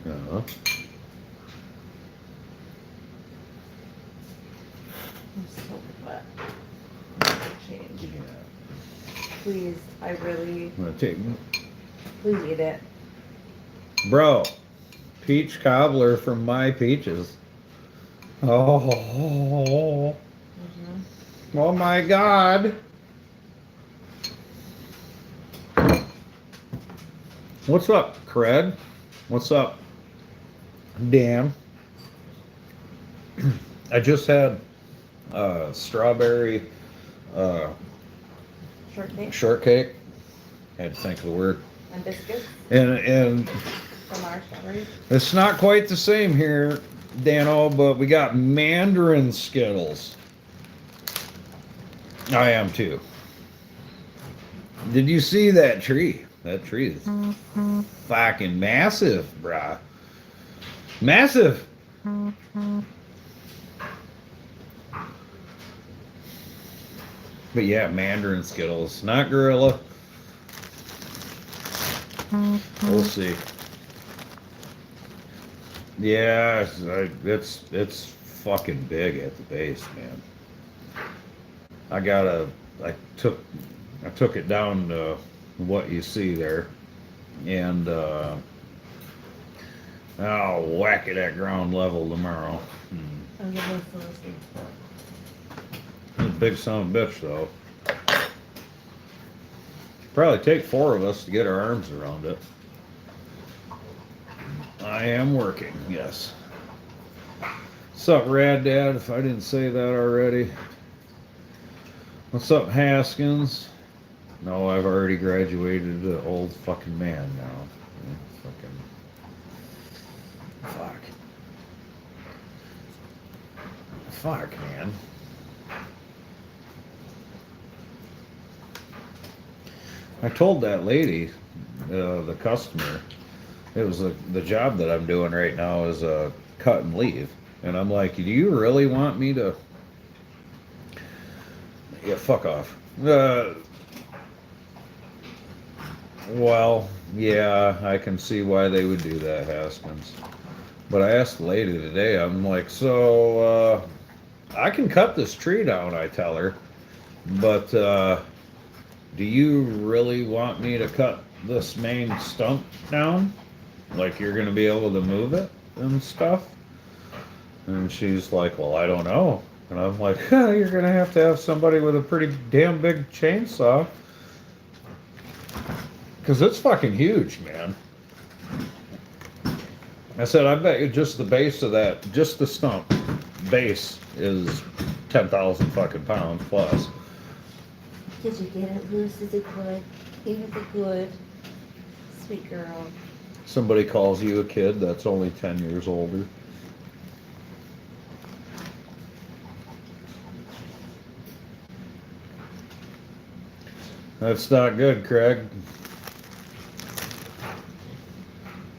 Yeah. I'm so wet. Change. Yeah. Please, I really, I'm gonna take, please eat it. bro, peach cobbler from My Peaches. Oh, Mm-hmm. oh my God. What's up, Cred? What's up, Dan? I just had strawberry uh, Shortcake shortcake. Had to think of the word. and biscuits And from our strawberries. it's not quite the same here, Dano, but we got Mandarin Skittles. I am too. Did you see that tree? That tree is fucking massive, brah. Massive. But yeah, Mandarin Skittles, not Gorilla. We'll see. Yeah, it's fucking big at the base, man. I gotta. I took I took it down to what you see there, and I'll whack it at ground level tomorrow. I'm gonna Felicity. It's a big son of a bitch, though. Probably take four of us to get our arms around it. I am working, yes. What's up, Rad Dad? If I didn't say that already. What's up, Haskins? No, I've already graduated to old fucking man now. Fucking. Fuck, man. I told that lady, the customer, it was the job that I'm doing right now is a cut and leave. And I'm like, do you really want me to? Yeah, fuck off. Well, yeah, I can see why they would do that, Haskins. But I asked the lady today, I'm like, so, I can cut this tree down, I tell her. But, do you really want me to cut this main stump down? Like, you're gonna be able to move it and stuff? And she's like, well, I don't know. And I'm like, you're gonna have somebody with a pretty damn big chainsaw. Because it's fucking huge, man. I said, I bet you just the base of that, just the stump base is 10,000 fucking pounds plus. Did you get it loose? Is it good? Is it good? Sweet girl. Somebody calls you a kid that's only 10 years older. That's not good, Craig.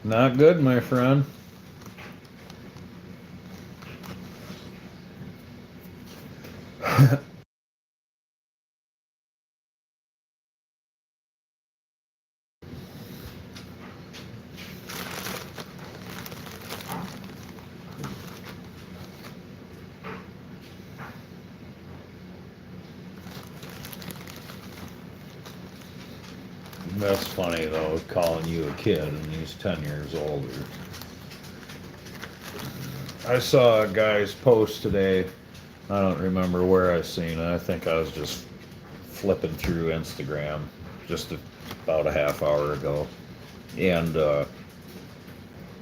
Not good, my friend. That's funny though, calling you a kid and he's 10 years older. I saw a guy's post today. I don't remember where I seen it. I think I was just flipping through Instagram just about a half hour ago. And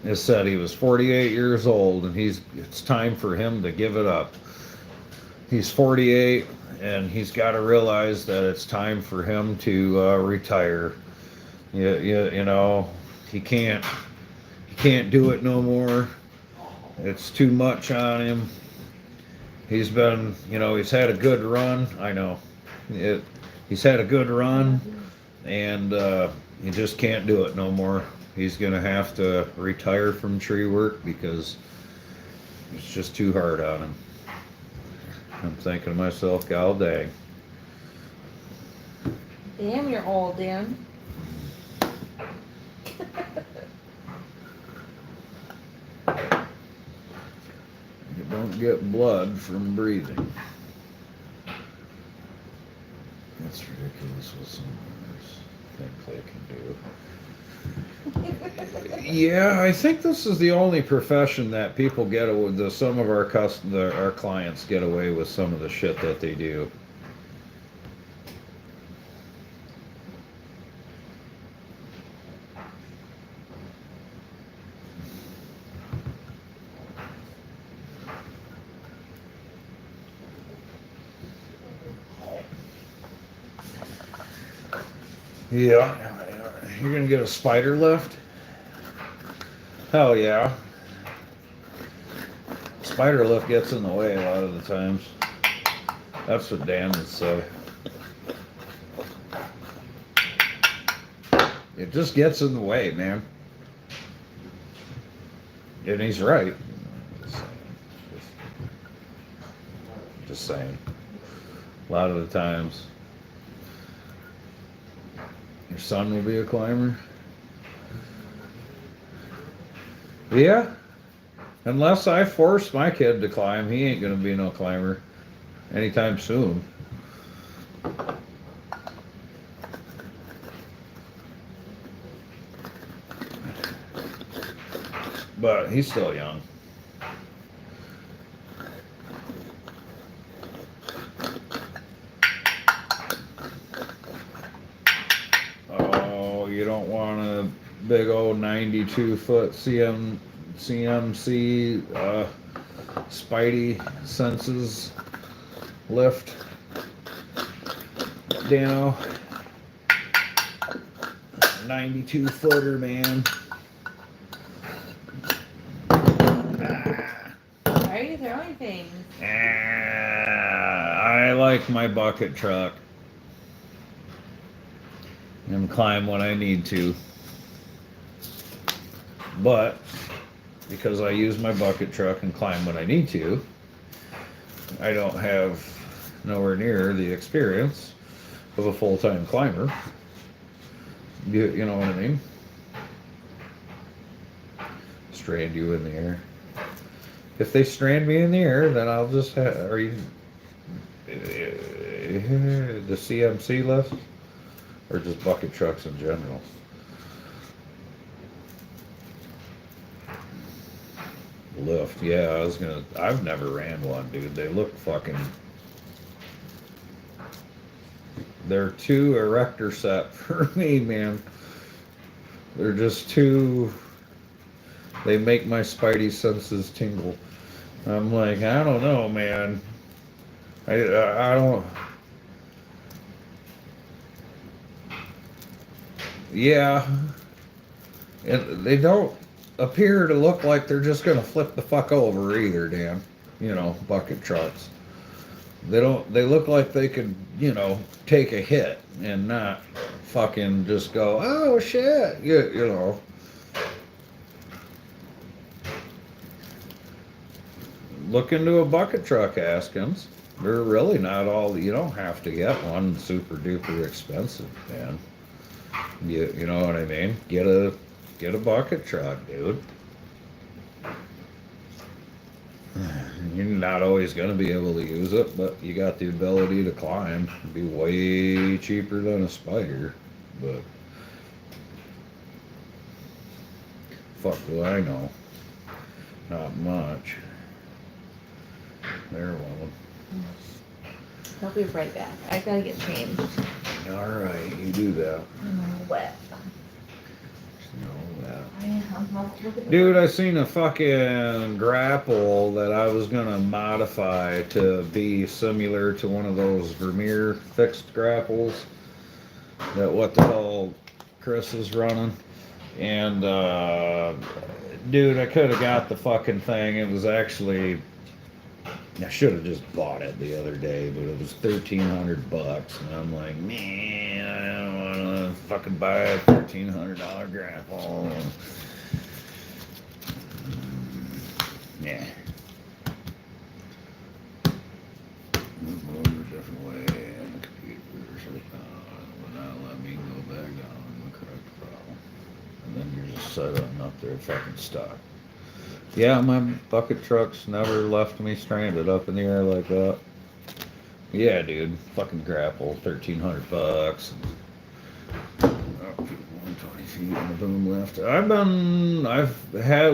it said he was 48 years old and it's time for him to give it up. He's 48 and he's got to realize that it's time for him to retire. You know, he can't do it no more. It's too much on him. He's been, he's had a good run. I know. He's had a good run, and he just can't do it no more. He's going to have to retire from tree work because it's just too hard on him. I'm thinking to myself, God dang. Damn, you're old, Dan. don't get blood from breathing. That's ridiculous what some others think they can do. Yeah, I think this is the only profession that people get away. Some of our clients get away with some of the shit that they do. Yeah, you're gonna get a spider lift? Hell yeah. Spider lift gets in the way a lot of the times. That's what Dan would say. It just gets in the way, man. And he's right. Just saying. A lot of the times. Your son will be a climber? Yeah. Unless I force my kid to climb, he ain't gonna be no climber anytime soon. But he's still young. Oh, you don't want a big old 92-foot CMC Spidey senses lift, Dano. 92-footer, man. Why are you throwing things? I like my bucket truck and climb when I need to. But because I use my bucket truck and climb when I need to, I don't have nowhere near the experience of a full-time climber. You know what I mean? Strand you in the air. If they strand me in the air, then I'll just have, are you the CMC lift or just bucket trucks in general? Lift, yeah, I've never ran one, dude. They look fucking, they're too erector set for me, man. They're just too, they make my spidey senses tingle. I'm like, I don't know, man. I don't. Yeah. And they don't appear to look like they're just gonna flip the fuck over either, Dan. You know, bucket trucks. They look like they could, take a hit and not fucking just go, oh shit, you know. Look into a bucket truck, Askins. They're really not all, you don't have to get one super duper expensive, man. You know what I mean? Get a bucket truck, dude. You're not always going to be able to use it, but you got the ability to climb. It'd be way cheaper than a spider, but fuck do I know? Not much. There one. I'll be right back. I gotta get changed. All right, you do that. I'm wet. Dude, I seen a fucking grapple that I was gonna modify to be similar to one of those Vermeer fixed grapples that what the hell Chris is running. And dude, I could have got the fucking thing. It was actually, I should have just bought it the other day, but it was $1,300, and I'm like, man, I don't want to fucking buy a $1,300 grapple. Yeah. Move over a different way, and the computer's will not let me go back down the correct row. And then you're just sitting up there fucking stuck. Yeah, my bucket truck's never left me stranded up in the air like that. Yeah, dude. Fucking grapple, $1,300. Oh, 120 feet in the boom lift.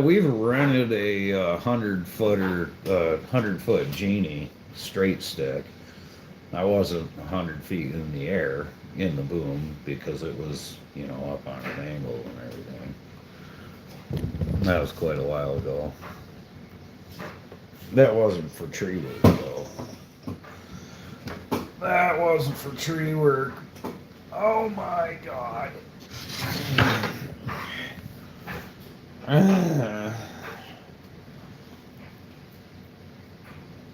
We've rented a 100-footer, 100-foot genie straight stick. I wasn't 100 feet in the air in the boom because it was, up on an angle and everything. That was quite a while ago. That wasn't for tree work, though. That wasn't for tree work. Oh my god.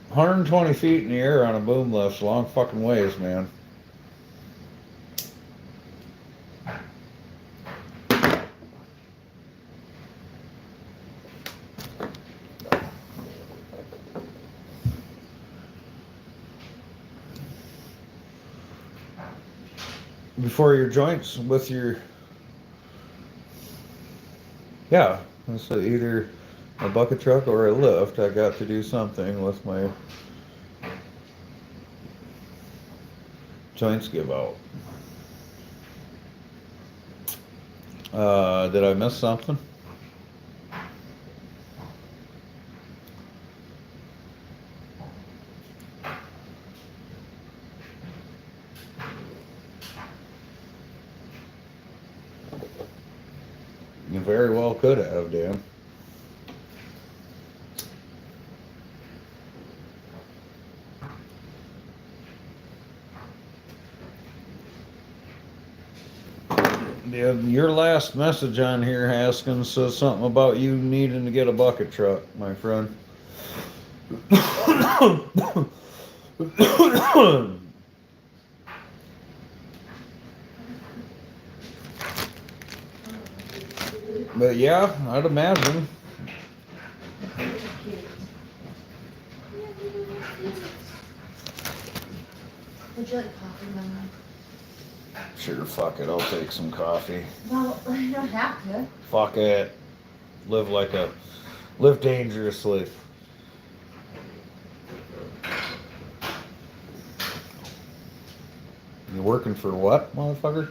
120 feet in the air on a boom lift's a long fucking ways, man. Before your joints with your, yeah, it's either a bucket truck or a lift. I got to do something with my joints give out. Did I miss something? You very well could have, Dan. Yeah, your last message on here, Haskins, says something about you needing to get a bucket truck, my friend. But yeah, I'd imagine. Would you like coffee, Mama? Sure, fuck it, I'll take some coffee. Well, you don't have to. Fuck it. Live dangerously. You working for what, motherfucker?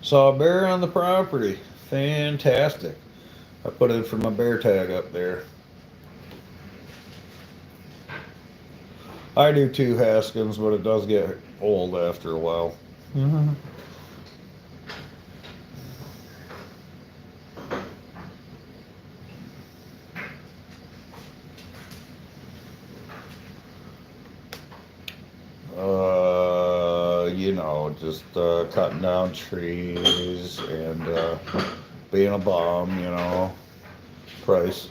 Saw a bear on the property. Fantastic. I put in for my bear tag up there. I do too, Haskins, but it does get old after a while. Mm-hmm. Just cutting down trees and being a bum, price.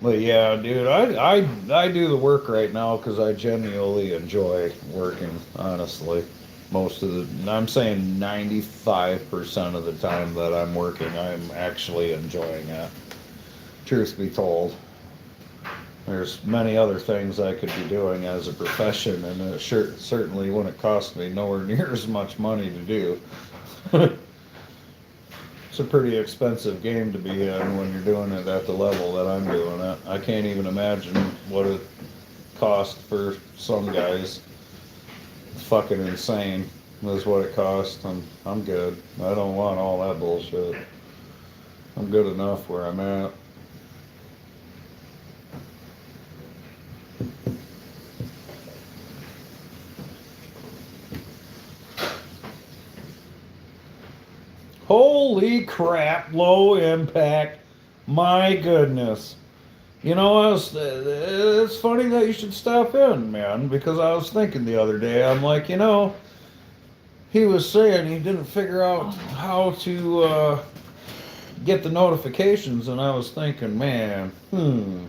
But yeah, dude, I do the work right now because I genuinely enjoy working, honestly. I'm saying 95% of the time that I'm working, I'm actually enjoying it. Truth be told. There's many other things I could be doing as a profession, and it certainly wouldn't cost me nowhere near as much money to do. It's a pretty expensive game to be in when you're doing it at the level that I'm doing it. I can't even imagine what it cost for some guys. It's fucking insane. That's what it costs, and I'm good. I don't want all that bullshit. I'm good enough where I'm at. Holy crap, low impact. My goodness. It's funny that you should stop in, man, because I was thinking the other day, I'm like, he was saying he didn't figure out how to get the notifications, and I was thinking, man, him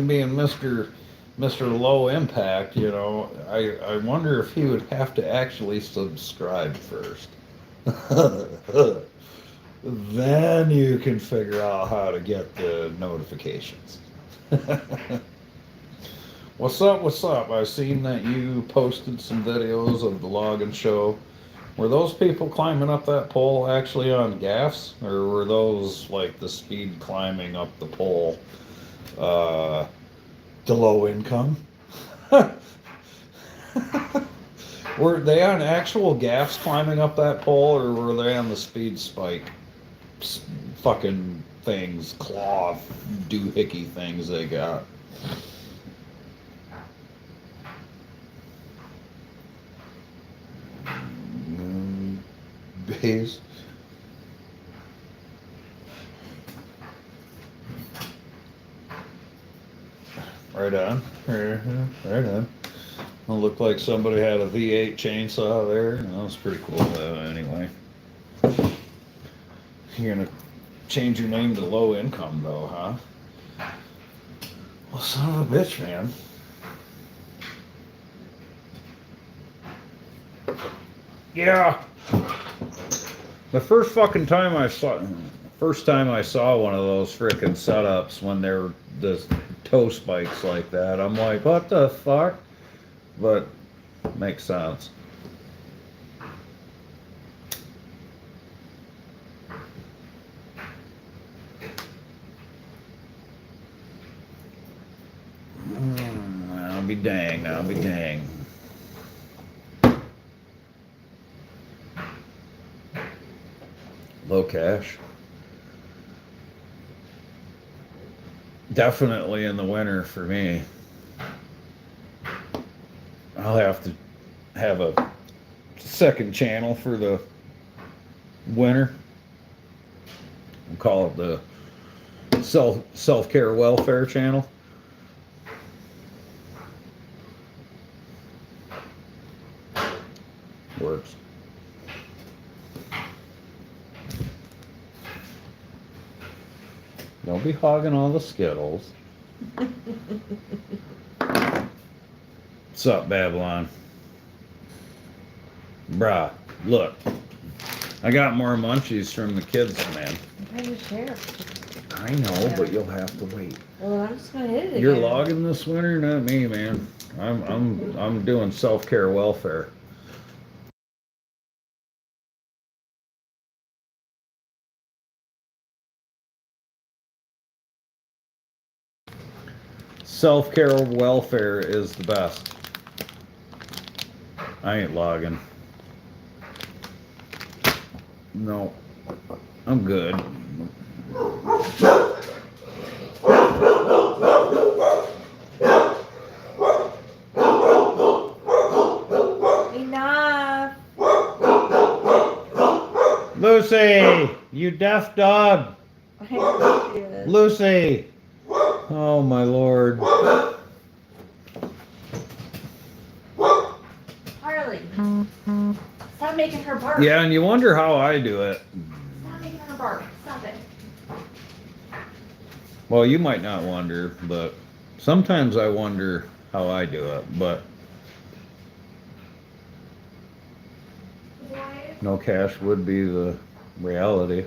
being Mr. Low Impact, I wonder if he would have to actually subscribe first. Then you can figure out how to get the notifications. What's up? What's up? I seen that you posted some videos of the logging show. Were those people climbing up that pole actually on gaffs, or were those like the speed climbing up the pole? The low income. Were they on actual gaffs climbing up that pole, or were they on the speed spike fucking things, claw doohickey things they got? Base. Right on. Right on. It looked like somebody had a V8 chainsaw there. That was pretty cool though, anyway. You're gonna change your name to low income though, huh? Well, son of a bitch, man. Yeah. The first time I saw one of those frickin' setups when they're the toe spikes like that, I'm like, what the fuck? But makes sense. I'll be dang, I'll be dang. Low cash. Definitely in the winter for me. I'll have to have a second channel for the winter. We'll call it the self-care welfare channel. Works. Don't be hogging all the Skittles. What's up, Babylon? Bruh, look. I got more munchies from the kids, man. I'm trying to share. I know, but you'll have to wait. Well, I'm just gonna hit it again. You're logging this winter, not me, man. I'm doing self-care welfare. Self-care welfare is the best. I ain't logging. No, I'm good. Enough. Lucy, you deaf dog. Yes. Lucy. Oh my Lord. Harley, stop making her bark. Yeah, and you wonder how I do it. Stop making her bark. Stop it. Well, you might not wonder, but sometimes I wonder how I do it, but no cash would be the reality.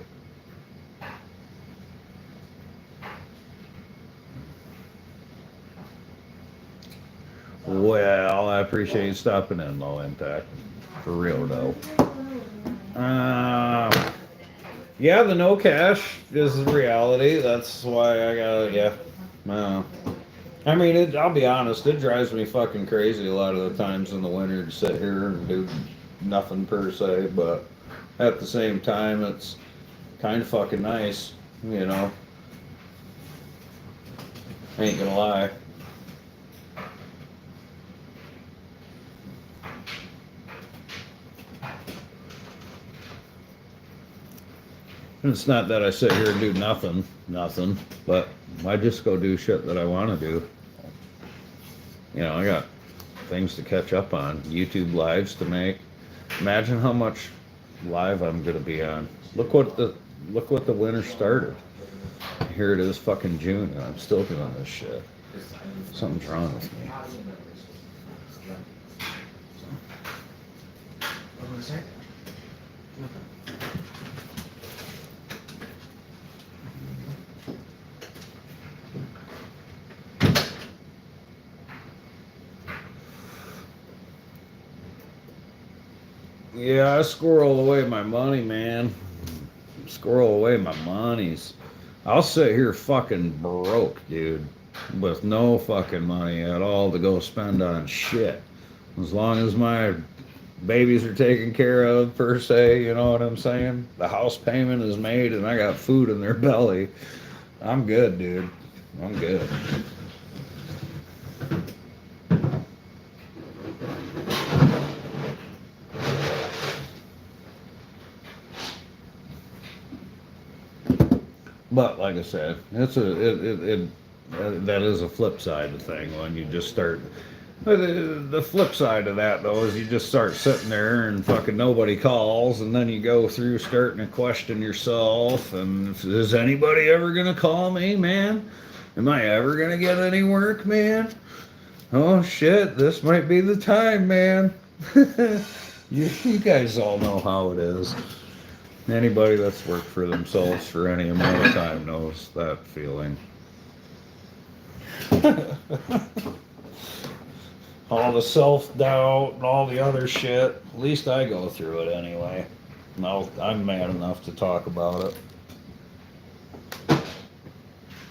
Well, I appreciate you stopping in, Low Impact. For real, though. Yeah, the no cash is the reality. That's why I got, yeah. I mean, I'll be honest, it drives me fucking crazy a lot of the times in the winter to sit here and do nothing per se, but at the same time, it's kind of fucking nice, you know. Ain't gonna lie. It's not that I sit here and do nothing, but I just go do shit that I want to do. You know, I got things to catch up on, YouTube lives to make. Imagine how much live I'm gonna be on. Look what the winter started. Here it is, fucking June, and I'm still doing this shit. Something's wrong with me. Yeah, I squirrel away my money, man. Squirrel away my monies. I'll sit here fucking broke, dude, with no fucking money at all to go spend on shit. As long as my babies are taken care of, per se, you know what I'm saying? The house payment is made and I got food in their belly. I'm good, dude. I'm good. But like I said, that is a flip side of the thing when you just start. The flip side of that though is you just start sitting there and fucking nobody calls, and then you go through starting to question yourself. And is anybody ever gonna call me, man? Am I ever gonna get any work, man? Oh shit, this might be the time, man. You guys all know how it is. Anybody that's worked for themselves for any amount of time knows that feeling. All the self-doubt and all the other shit. At least I go through it anyway. No, I'm man enough to talk about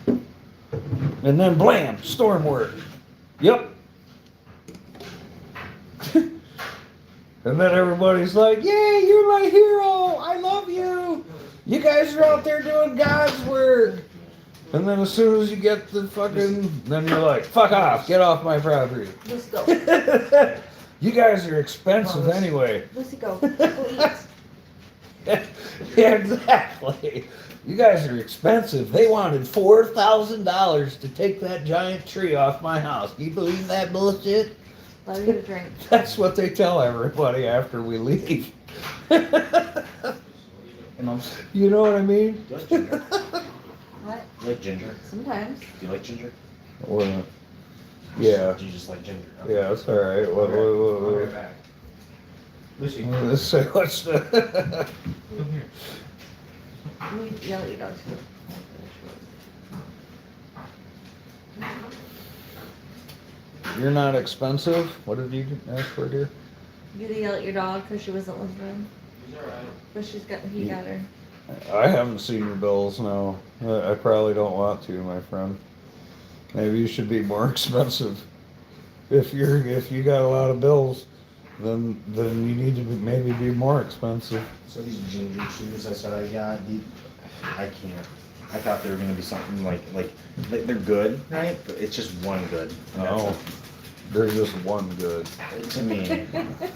it. And then blam, storm work. Yep. And then everybody's like, yay, you're my hero. I love you. You guys are out there doing God's work. And then as soon as you get the fucking, then you're like, fuck off, get off my property. Let's go. You guys are expensive anyway. Let's go. Go eat. Yeah, exactly. You guys are expensive. They wanted $4,000 to take that giant tree off my house. Do you believe that bullshit? Let me get a drink. That's what they tell everybody after we leave. You know what I mean? Do you like ginger? What? You like ginger? Sometimes. Do you like ginger? Well, yeah. Do you just like ginger? Yeah, that's all right. I'll be right back. Lucy, Let's say what's the. come here. We yell at your dogs. You're not expensive. What did you ask for, dear? You yell at your dog because she wasn't listening. He's alright. But he got her. I haven't seen your bills. No, I probably don't want to, my friend. Maybe you should be more expensive. If you got a lot of bills, then you need to maybe be more expensive. So these ginger shoes I said I got, I can't. I thought they were gonna be something like they're good, right? But it's just one good. And that's No, they're just one good. it. To me,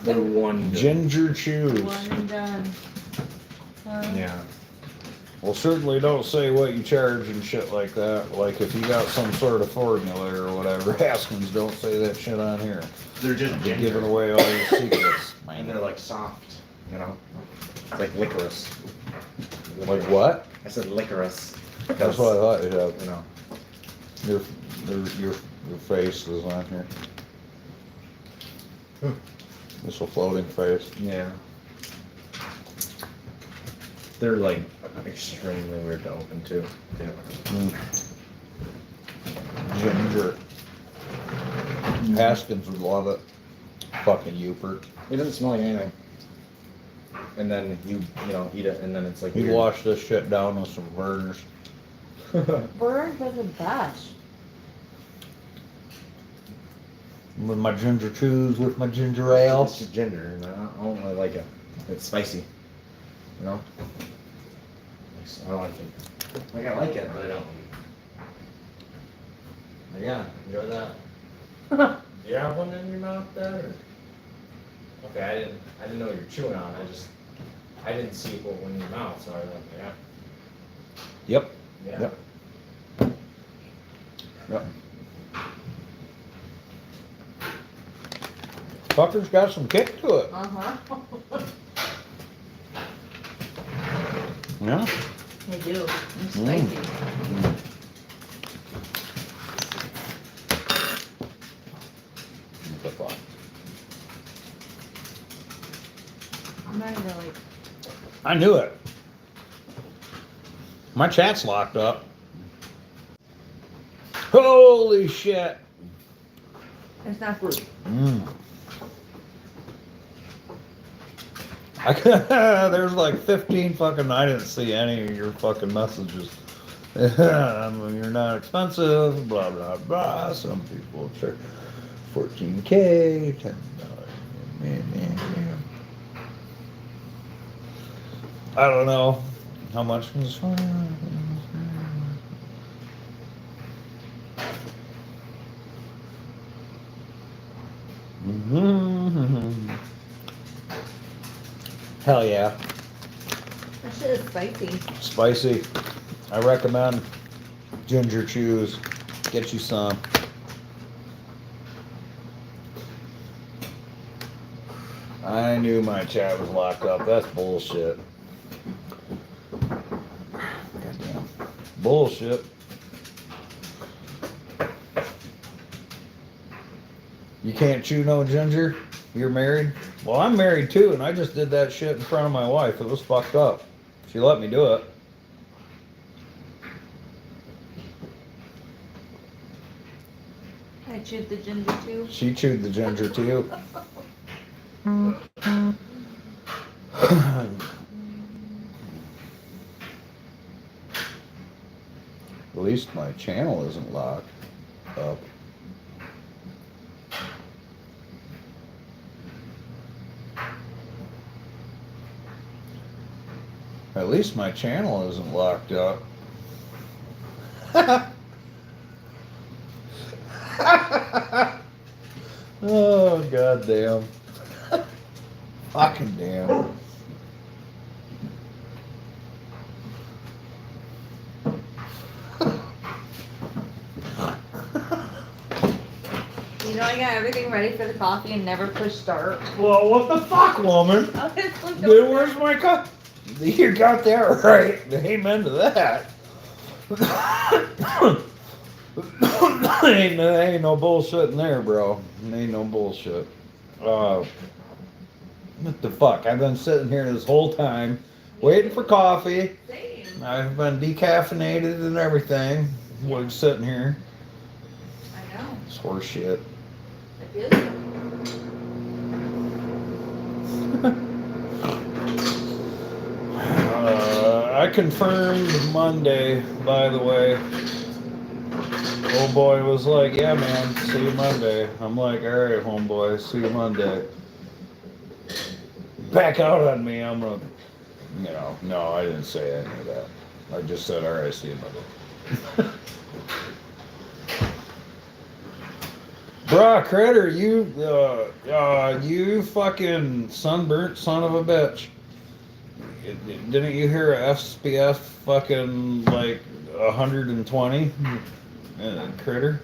they're one good. Ginger chews. One and done. Yeah. Well, certainly don't say what you charge and shit like that. Like if you got some sort of formula or whatever, Haskins, don't say that shit on here. They're just You're ginger. giving away all your secrets. And they're like soft, you know? It's like licorice. Like what? I said licorice. That's what I thought you had. You know. Your face is on here. This a floating face. Yeah. They're like extremely weird to open too. Yeah. Ginger. Haskins would love it. Fucking Upert. It doesn't smell like anything. And then you eat it, and then it's like He'd weird. wash this shit down with some burners. Burns are the best. With my ginger chews, with my ginger ale. It's just ginger, and I don't really like it. It's spicy. You know? I don't like it. Like I like it, but I don't. Yeah, enjoy that. You have one in your mouth there? Or? Okay, I didn't know what you're chewing on. I didn't see it when in your mouth, so I was like, yeah. Yep. Yeah. Yep. Yep. Fucker's got some kick to it. Uh-huh. Yeah. They do. It's spicy. What the fuck? I'm not even like, I knew it. My chat's locked up. Holy shit. it's not food. Mm. There's like 15 fucking. I didn't see any of your fucking messages. You're not expensive. Blah blah blah. Some people charge 14K, $10. I don't know how much was. Hell yeah. That shit is spicy. Spicy. I recommend ginger chews. Get you some. I knew my chat was locked up. That's bullshit. Goddamn. Bullshit. You can't chew no ginger? You're married? Well, I'm married too, and I just did that shit in front of my wife. It was fucked up. She let me do it. I chewed the ginger too. She chewed the ginger too. At least my channel isn't locked up. At least my channel isn't locked up. Oh, goddamn. Fucking damn. You know, I got everything ready for the coffee and never pushed start. Well, what the fuck, woman? I was like, Dude, where's my cup? You got that right. Amen to that. ain't no bullshit in there, bro. Ain't no bullshit. What the fuck? I've been sitting here this whole time waiting for coffee. same. I've been decaffeinated and everything. We're sitting here. I know. It's horse shit. I feel you. I confirmed Monday, by the way. Old boy was like, yeah, man, see you Monday. I'm like, all right, homeboy, see you Monday. Back out on me, I'm gonna, no, I didn't say any of that. I just said, all right, see you Monday. Bruh, Critter, you fucking sunburnt son of a bitch. Didn't you hear a SPF fucking like 120? Critter?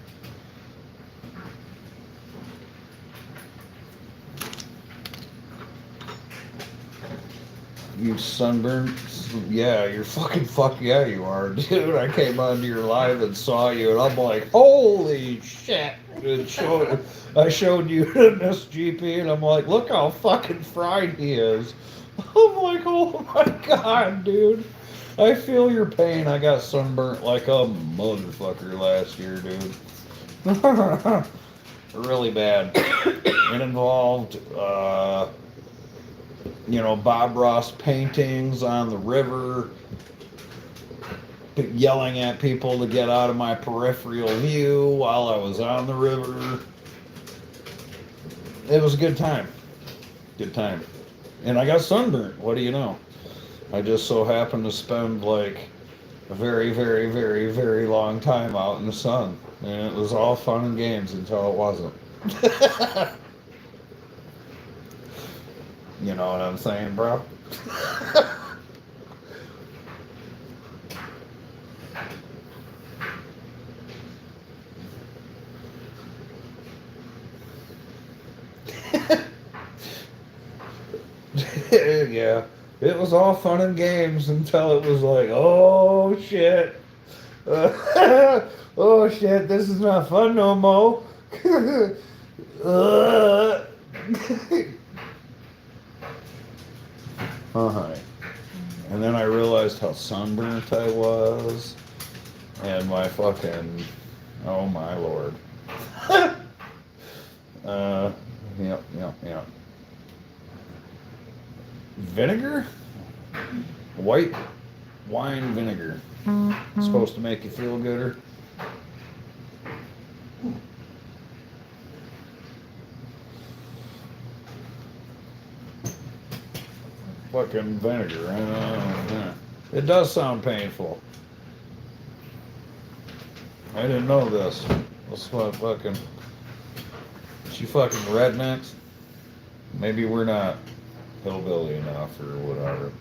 You sunburned? Yeah, you're fuck yeah you are, dude. I came onto your live and saw you and I'm like, holy shit. I showed you this GP and I'm like, look how fucking fried he is. I'm like, oh my god, dude. I feel your pain. I got sunburnt like a motherfucker last year, dude. Really bad. It involved, Bob Ross paintings on the river, yelling at people to get out of my peripheral view while I was on the river. It was a good time. Good time. And I got sunburnt. What do you know? I just so happened to spend like a very, very, very, very long time out in the sun. And it was all fun and games until it wasn't. You know what I'm saying, bro? Yeah, it was all fun and games until it was like, oh shit. Oh shit, this is not fun no more. Uh-huh. And then I realized how sunburnt I was. And my fucking, oh my lord. Yep. Vinegar? White wine vinegar. It's supposed to make you feel gooder. Fucking vinegar. It does sound painful. I didn't know this. That's what fucking. You fucking rednecks. Maybe we're not hillbilly enough or whatever.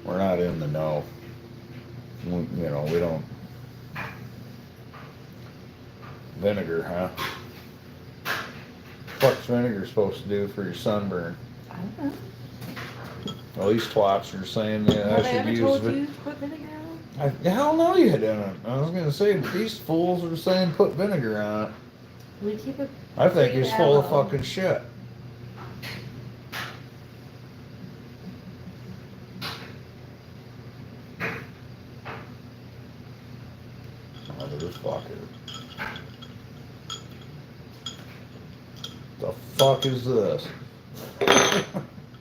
We're not in the know. You know, we don't. Vinegar, huh? What's vinegar supposed to do for your sunburn? I don't know. Well, these twats are saying that Have I I should ever use told you to put vinegar on? hell no, you didn't. I was gonna say these fools are saying put vinegar on it. We keep it. I think green he's full of aloe. fucking shit. Motherfucker. The fuck is this?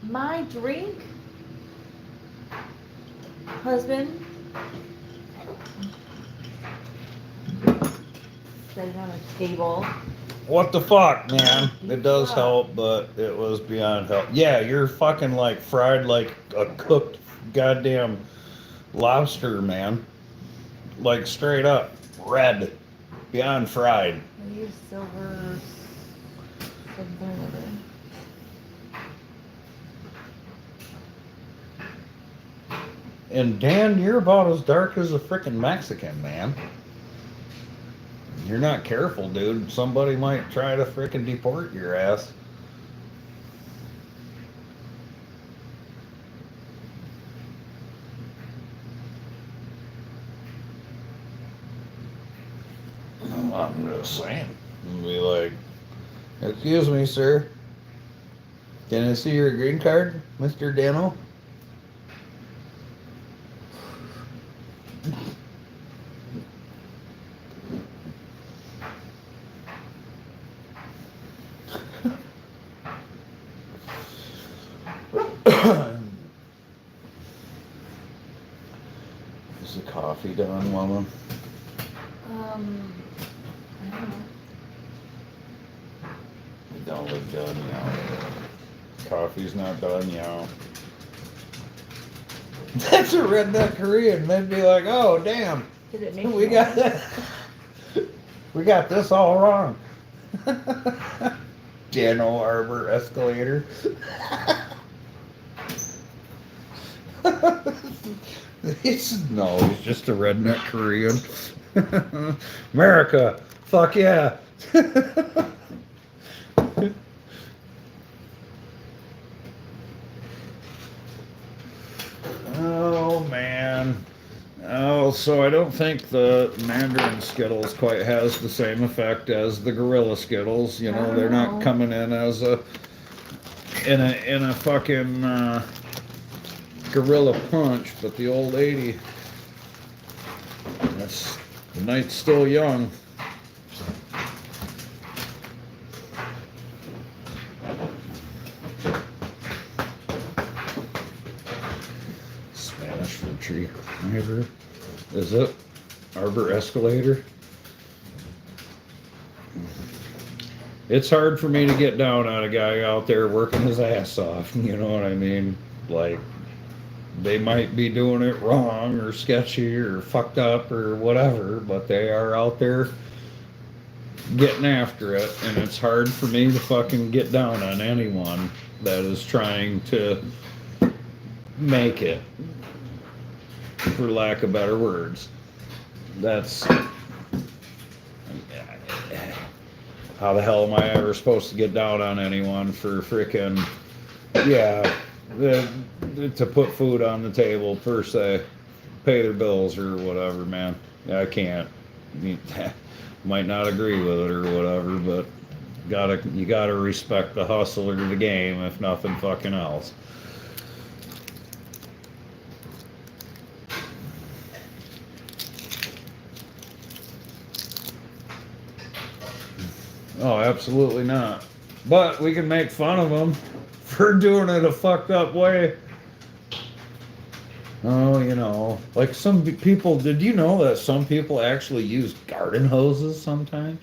My drink, husband. Set it on a table. What the fuck, man? It does Fuck. help, but it was beyond help. Yeah, you're fucking like fried like a cooked goddamn lobster, man. Like straight up red, beyond fried. I use silver. Something or other. And Dan, you're about as dark as a freaking Mexican, man. You're not careful, dude. Somebody might try to freaking deport your ass. I'm just saying. Be like, excuse me, sir. Can I see your green card, Mr. Dano? Is the coffee done, woman? I don't know. It don't look done, y'all. Coffee's not done, y'all. That's a redneck Korean. They'd be like, oh, damn. Did it make We noise? got that. We got this all wrong. Dano Arbor escalator. He's just a redneck Korean. America, fuck yeah. Oh man. Oh, so I don't think the Mandarin Skittles quite has the same effect as the Gorilla Skittles. You know, they're not Oh. coming in as in a fucking Gorilla Punch, but the old 80. That's the night's still young. Spanish for tree climber. Is it? Arbor escalator? It's hard for me to get down on a guy out there working his ass off, you know what I mean? Like, they might be doing it wrong or sketchy or fucked up or whatever, but they are out there getting after it, and it's hard for me to fucking get down on anyone that is trying to make it, for lack of better words. That's how the hell am I ever supposed to get down on anyone for frickin' to put food on the table per se, pay their bills or whatever, man. I can't. Might not agree with it or whatever, but you gotta respect the hustle of the game, if nothing fucking else. Oh, absolutely not. But we can make fun of them for doing it a fucked up way. Oh, you know, like some people, did you know that some people actually use garden hoses sometimes?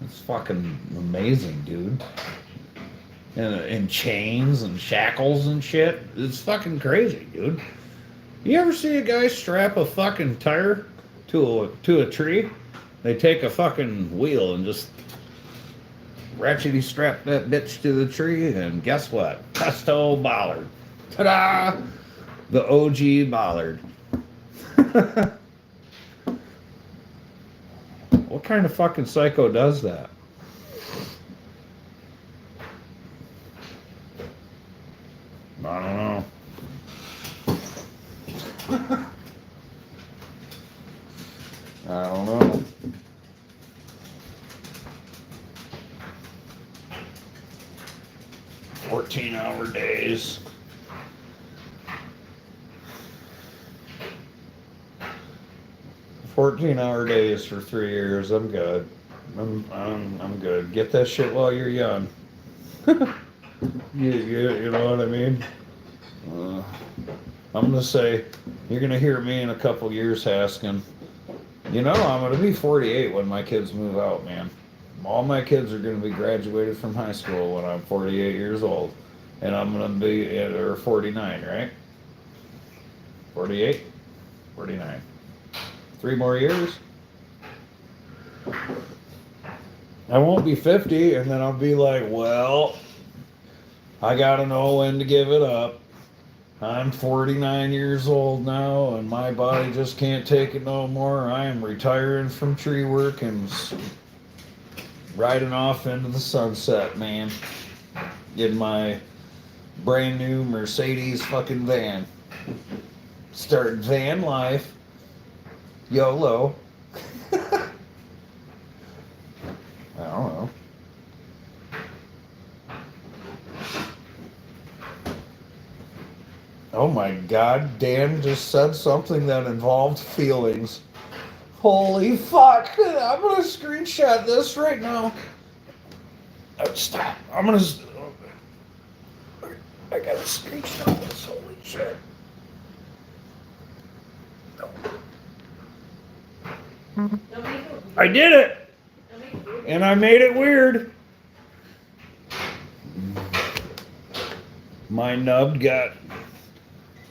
It's fucking amazing, dude. And chains and shackles and shit. It's fucking crazy, dude. You ever see a guy strap a fucking tire to a tree? They take a fucking wheel and just ratchety strap that bitch to the tree, and guess what? Presto bollard. Ta-da! The OG bollard. What kind of fucking psycho does that? I don't know. I don't know. "14-hour days. "14-hour days for 3 years. I'm good. I'm good. Get that shit while you're young." You know what I mean? I'm gonna say, you're gonna hear me in a couple years asking, I'm gonna be 48 when my kids move out, man. All my kids are gonna be graduated from high school when I'm 48 years old. And I'm gonna be, or 49, right? 48? 49. 3 more years? I won't be 50, and then I'll be like, well, I gotta know when to give it up. I'm 49 years old now, and my body just can't take it no more. I am retiring from tree work and riding off into the sunset, man. In my brand new Mercedes fucking van. Start van life. YOLO. I don't know. Oh my God, Dan just said something that involved feelings. Holy fuck! I'm gonna screenshot this right now. Stop. I gotta screenshot this. Holy shit. I did it! And I made it weird. My nub got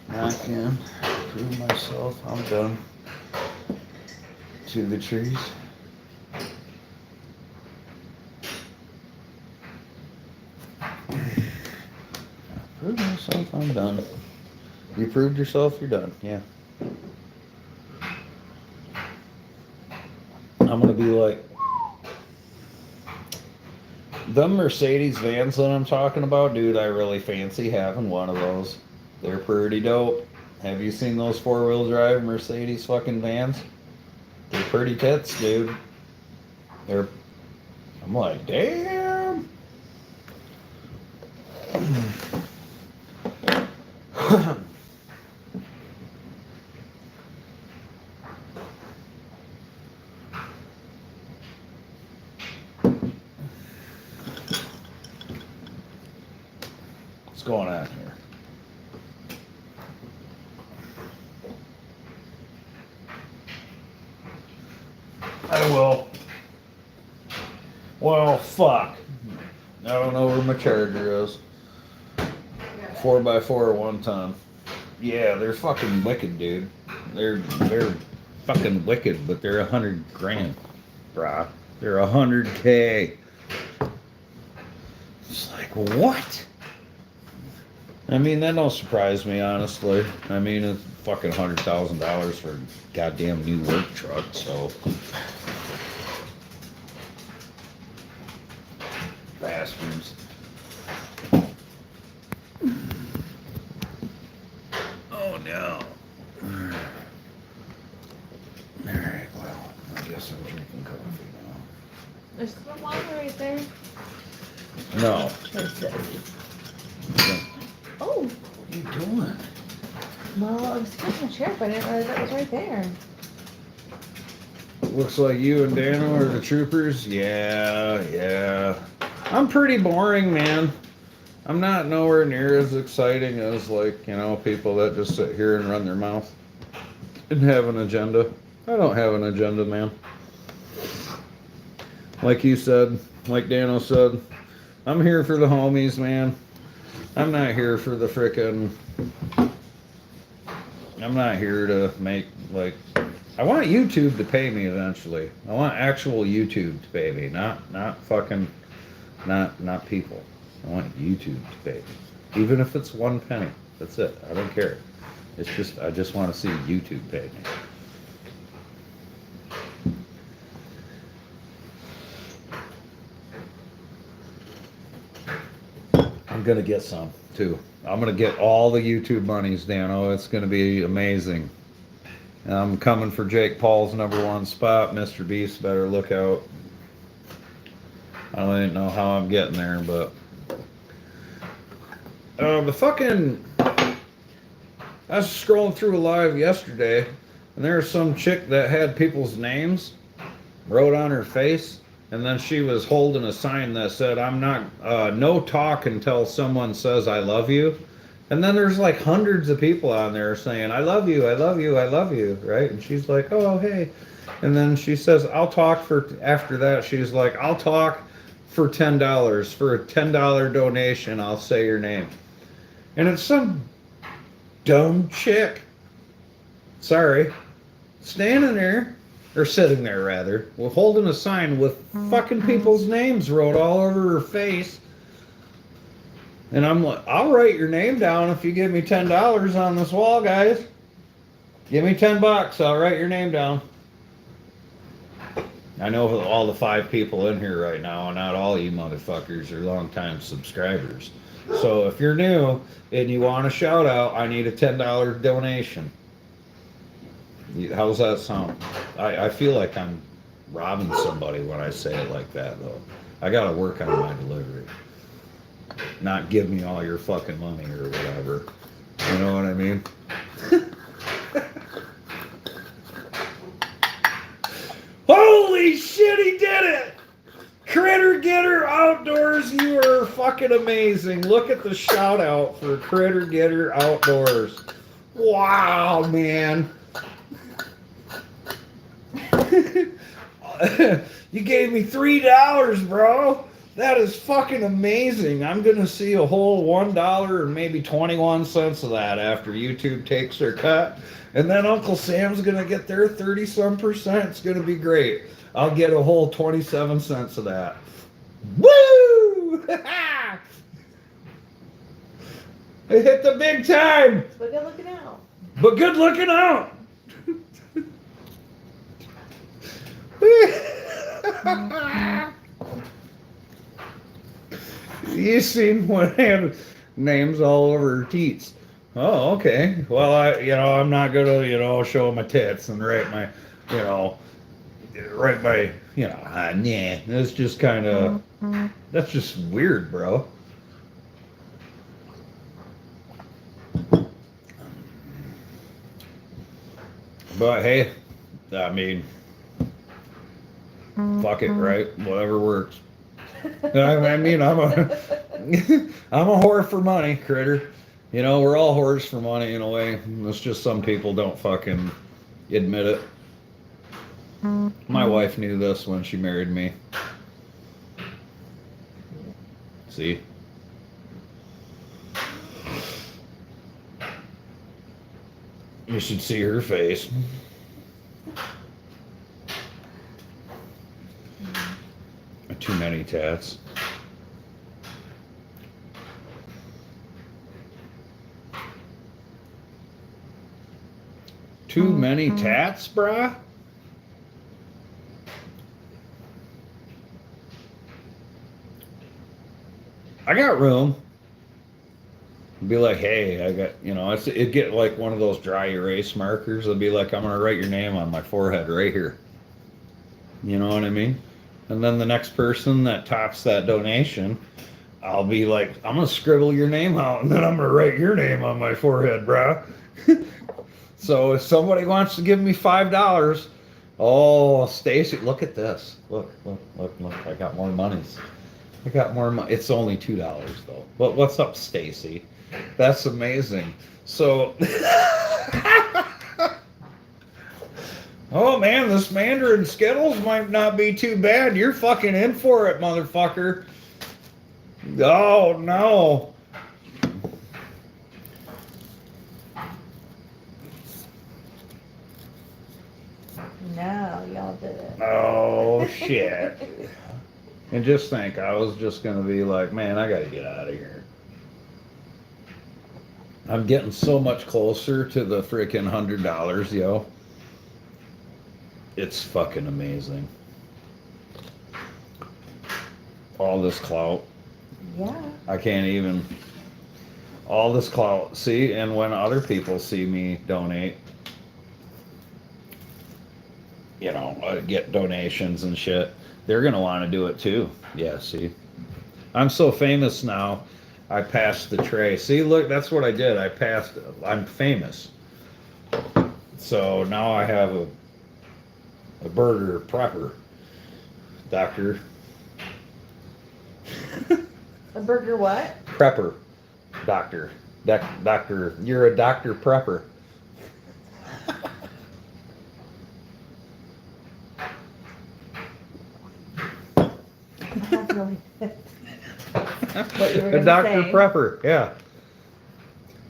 knocked in. Prove myself. I'm done. To the trees. Prove myself. I'm done. You proved yourself. You're done. Yeah. I'm gonna be like, the Mercedes vans that I'm talking about, dude, I really fancy having one of those. They're pretty dope. Have you seen those 4-wheel drive Mercedes fucking vans? They're pretty tits, dude. I'm like, damn. What's going on here? I will. Well, fuck. I don't know where my charger is. 4x4 1 ton. Yeah, they're fucking wicked, dude. They're fucking wicked, but they're $100,000, brah. They're $100K. It's like, what? I mean, that don't surprise me, honestly. I mean, it's fucking $100,000 for a goddamn new work truck, so. Bastards. Oh no. Alright, well, I guess I'm drinking coffee now. There's some water right there. No. Oh, What are you doing? well, I was scratching the chair, but I didn't realize that was right there. Looks like you and Dano are the troopers. Yeah. I'm pretty boring, man. I'm not nowhere near as exciting as, like, you know, people that just sit here and run their mouth and have an agenda. I don't have an agenda, man. Like you said, like Dano said, I'm here for the homies, man. I'm not here for the frickin'. I'm not here to make, like, I want YouTube to pay me eventually. I want actual YouTube to pay me, not fucking, not people. I want YouTube to pay me. Even if it's 1 penny. That's it. I don't care. It's just, I just want to see YouTube pay me. I'm gonna get some too. I'm gonna get all the YouTube monies, Dano. It's gonna be amazing. I'm coming for Jake Paul's #1 spot. Mr. Beast better look out. I don't even know how I'm getting there, but the fucking, I was scrolling through a live yesterday, and there was some chick that had people's names wrote on her face, and then she was holding a sign that said, "I'm not, no talk until someone says I love you." And then there's like hundreds of people on there saying, "I love you, I love you, I love you," right? And she's like, "Oh, hey." And then she says, "I'll talk for," after that, she's like, "I'll talk for $10. For a $10 donation, I'll say your name." And it's some dumb chick, sorry, standing there, or sitting there rather, with holding a sign with fucking people's names wrote all over her face. And I'm like, "I'll write your name down if you give me $10 on this wall, guys. Give me $10, I'll write your name down." I know all the 5 people in here right now, and not all you motherfuckers are longtime subscribers. So if you're new and you want a shout out, I need a $10 donation. How's that sound? I feel like I'm robbing somebody when I say it like that, though. I gotta work on my delivery. Not give me all your fucking money or whatever. You know what I mean? Holy shit, he did it! Critter Getter Outdoors, you are fucking amazing. Look at the shout out for Critter Getter Outdoors. Wow, man. You gave me $3, bro. That is fucking amazing. I'm gonna see a whole $1 and maybe 21 cents of that after YouTube takes their cut. And then Uncle Sam's gonna get their 30-some%. It's gonna be great. I'll get a whole 27 cents of that. Woo! I hit the big time. But good looking out. But good looking out. You seen when I had names all over her teats. Oh, okay. Well, I'm not gonna, show my tits and write my, nah. It's just kind of, that's just weird, bro. But hey, I mean, fuck it, right? Whatever works. I mean, I'm a whore for money, Critter. We're all whores for money in a way. It's just some people don't fucking admit it. My wife knew this when she married me. See? You should see her face. Too many tats. Too many tats, brah? I got room. Be like, hey, I got, it'd get like one of those dry erase markers. It'd be like, I'm going to write your name on my forehead right here. You know what I mean? And then the next person that tops that donation, I'll be like, I'm going to scribble your name out, and then I'm going to write your name on my forehead, bro. So if somebody wants to give me $5, oh, Stacy, look at this. Look. I got more monies. I got more money. It's only $2 though. But what's up, Stacy? That's amazing. So, oh man, this Mandarin Skittles might not be too bad. You're fucking in for it, motherfucker. Oh no. No, y'all did it. Oh shit. And just think, I was just gonna be like, man, I gotta get out of here. I'm getting so much closer to the freaking $100, yo. It's fucking amazing. All this clout. Yeah. I can't even. All this clout. See, and when other people see me donate, you know, get donations and shit, they're gonna want to do it too. Yeah, see, I'm so famous now. I passed the tray. See, look, that's what I did. I passed. I'm famous. So now I have a burger prepper, doctor. A burger what? Prepper, doctor. Doctor, you're a doctor prepper. I have no idea what you were A gonna doctor say. prepper, yeah.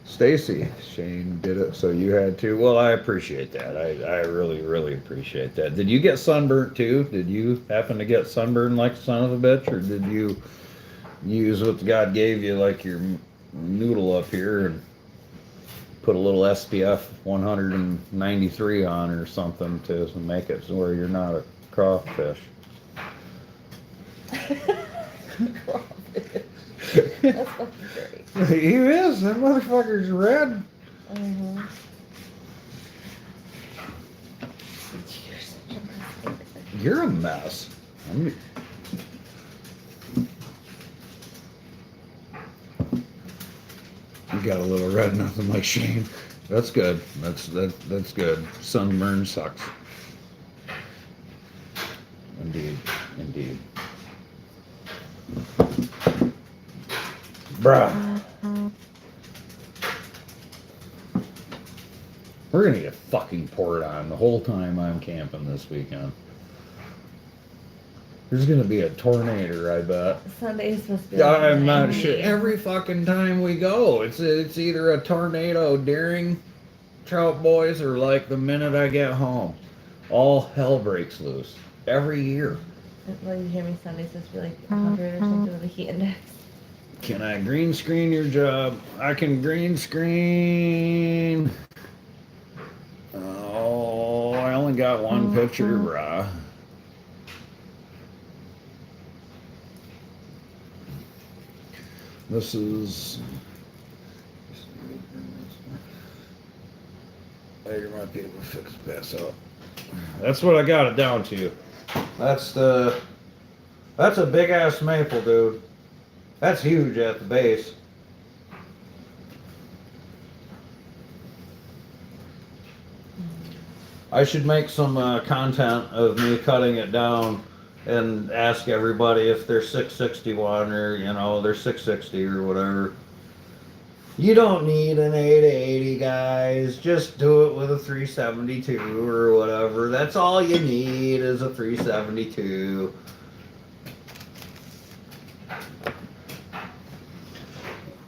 Stacy, Shane did it, so you had to. Well, I appreciate that. I really, really appreciate that. Did you get sunburnt too? Did you happen to get sunburned like a son of a bitch, or did you use what God gave you, like your noodle up here, and put a little SPF 193 on or something to make it so where you're not a crawfish? That's fucking great. He is. That motherfucker's red. Mm-hmm. You're such a mess. You're a mess. You got a little red, nothing like Shane. That's good. That's good. Sunburn sucks. Indeed, indeed. Bruh. We're gonna get fucking poured on the whole time I'm camping this weekend. There's gonna be a tornado, I bet. Sunday's supposed to be like I'm not 90. sure. Every fucking time we go, it's either a tornado during Trout Boys or like the minute I get home. All hell breaks loose. Every year. Well, you hear me, Sunday's supposed to be like 100 or something with a heat index. Can I green screen your job? I can green screen. Oh, I only got one picture, brah. This is. You might be able to fix this up. That's what I got it down to. That's a big ass maple, dude. That's huge at the base. I should make some content of me cutting it down and ask everybody if they're 661 or, you know, they're 660 or whatever. You don't need an 880, guys. Just do it with a 372 or whatever. That's all you need is a 372.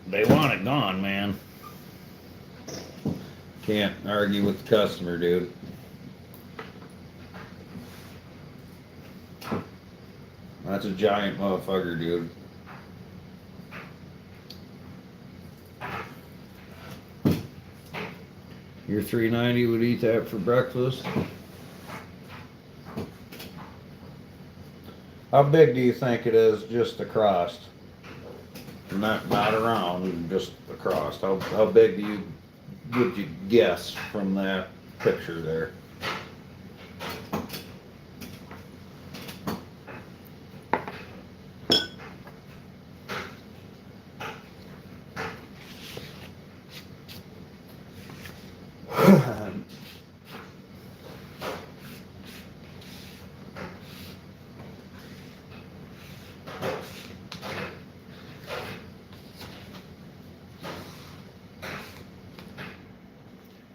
They want it gone, man. Can't argue with the customer, dude. That's a giant motherfucker, dude. Your 390 would eat that for breakfast? How big do you think it is just across? Not around, just across. How big would you guess from that picture there?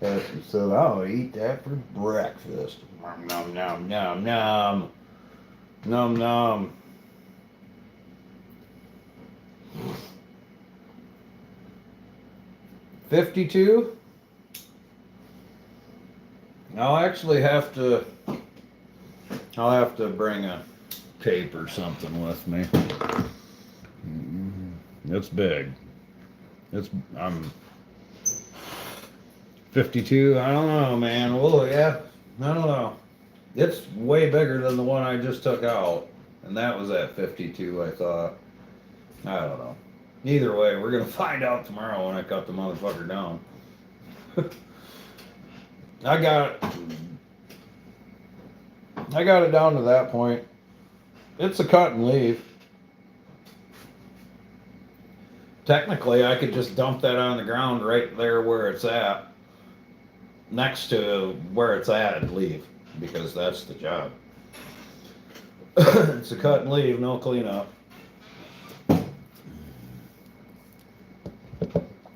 Heston said, I'll eat that for breakfast. Nom nom nom nom nom. Nom nom. $52? I'll have to bring a tape or something with me. It's big. I'm 52. I don't know, man. Well, yeah, I don't know. It's way bigger than the one I just took out, and that was at 52. I thought. I don't know. Either way, we're gonna find out tomorrow when I cut the motherfucker down. I got it down to that point. It's a cut and leave. Technically, I could just dump that on the ground right there where it's at, next to where it's at, and leave, because that's the job. It's a cut and leave, no cleanup.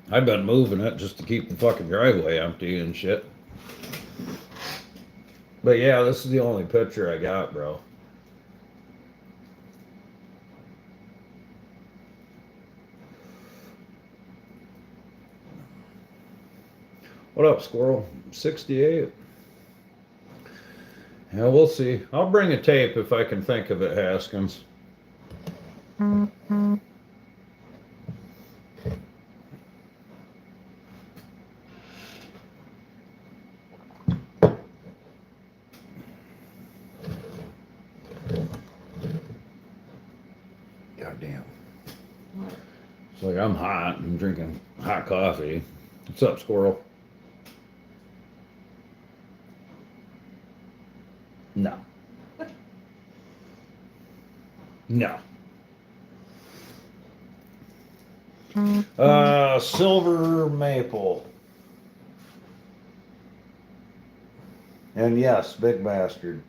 I've been moving it just to keep the fucking driveway empty and shit. But yeah, this is the only picture I got, bro. What up, squirrel? 68. Yeah, we'll see. I'll bring a tape if I can think of it, Haskins. Goddamn. What? It's like I'm hot. I'm drinking hot coffee. What's up, squirrel? No. No. Silver maple. And yes, big bastard.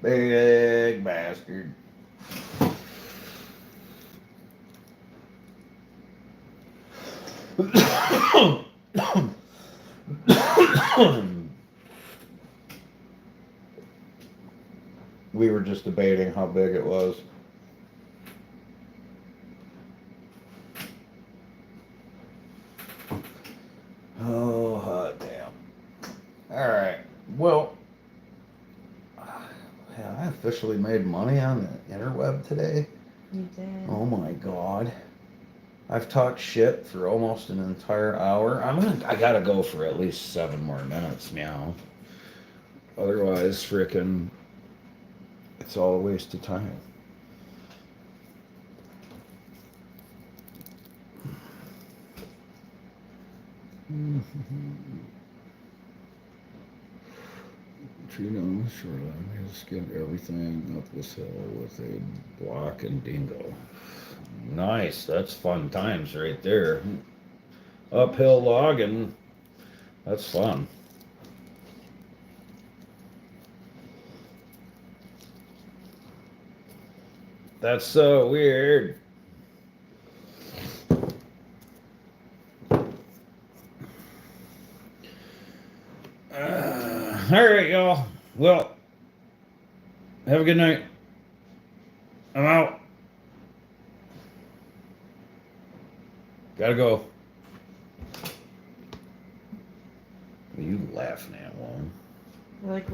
Big bastard. We were just debating how big it was. Oh, hot damn. Alright, well, yeah, I officially made money on the interweb today. You did. Oh my god. I've talked shit for almost an entire hour. I gotta go for at least 7 more minutes, meow. Otherwise, frickin', it's all a waste of time. Tree down the shoreline, he'll skip everything up this hill with a block and dingo. Nice, that's fun times right there. Uphill logging, that's fun. That's so weird. All right, y'all. Well, have a good night. I'm out. Gotta go. What are you laughing at, Lauren? Like,